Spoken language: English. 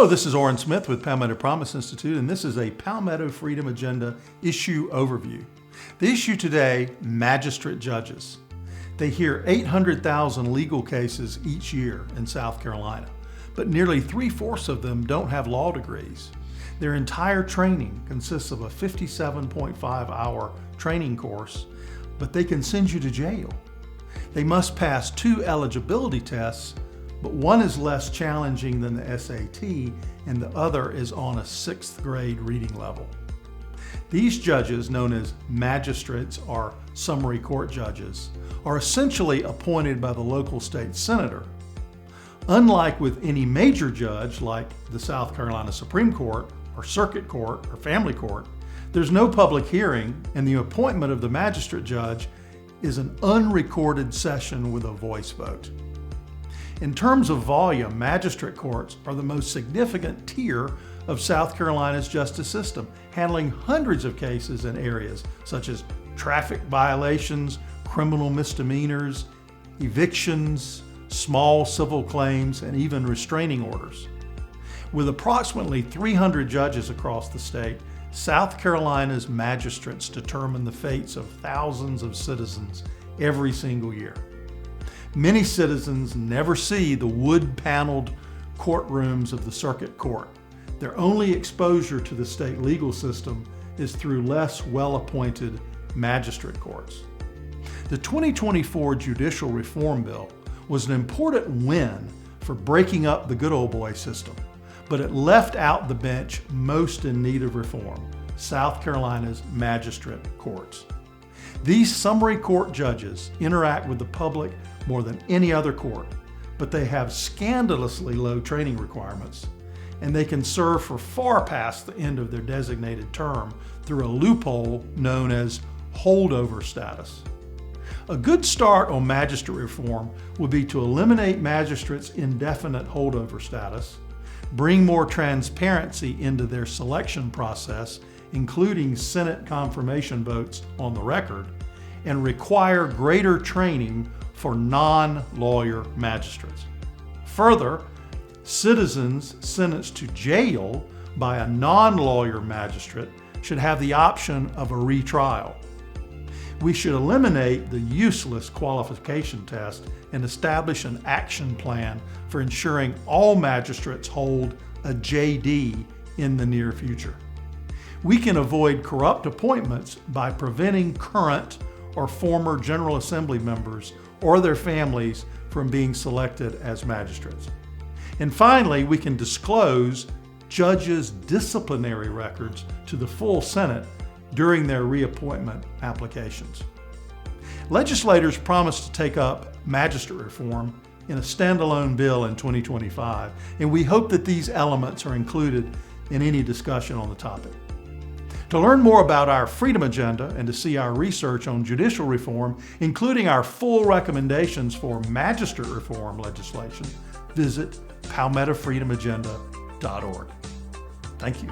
Hello, this is Orrin Smith with Palmetto Promise Institute, and this is a Palmetto Freedom Agenda issue overview. The issue today, magistrate judges. They hear 800,000 legal cases each year in South Carolina, but nearly 3/4 of them don't have law degrees. Their entire training consists of a 57.5-hour training course, but they can send you to jail. They must pass 2 eligibility tests, but one is less challenging than the SAT and the other is on a 6th grade reading level. These judges, known as magistrates or summary court judges, are essentially appointed by the local state senator. Unlike with any major judge like the South Carolina Supreme Court or Circuit Court or Family Court, there's no public hearing, and the appointment of the magistrate judge is an unrecorded session with a voice vote. In terms of volume, magistrate courts are the most significant tier of South Carolina's justice system, handling hundreds of cases in areas such as traffic violations, criminal misdemeanors, evictions, small civil claims, and even restraining orders. With approximately 300 judges across the state, South Carolina's magistrates determine the fates of thousands of citizens every single year. Many citizens never see the wood-paneled courtrooms of the circuit court. Their only exposure to the state legal system is through less well-appointed magistrate courts. The 2024 Judicial Reform Bill was an important win for breaking up the good old boy system, but it left out the bench most in need of reform, South Carolina's magistrate courts. These summary court judges interact with the public more than any other court, but they have scandalously low training requirements, and they can serve for far past the end of their designated term through a loophole known as holdover status. A good start on magistrate reform would be to eliminate magistrates' indefinite holdover status, bring more transparency into their selection process, including Senate confirmation votes on the record, and require greater training for non-lawyer magistrates. Further, citizens sentenced to jail by a non-lawyer magistrate should have the option of a retrial. We should eliminate the useless qualification test and establish an action plan for ensuring all magistrates hold a JD in the near future. We can avoid corrupt appointments by preventing current or former General Assembly members or their families from being selected as magistrates. And finally, we can disclose judges' disciplinary records to the full Senate during their reappointment applications. Legislators promised to take up magistrate reform in a standalone bill in 2025, and we hope that these elements are included in any discussion on the topic. To learn more about our Freedom Agenda and to see our research on judicial reform, including our full recommendations for magistrate reform legislation, visit palmettofreedomagenda.org. Thank you.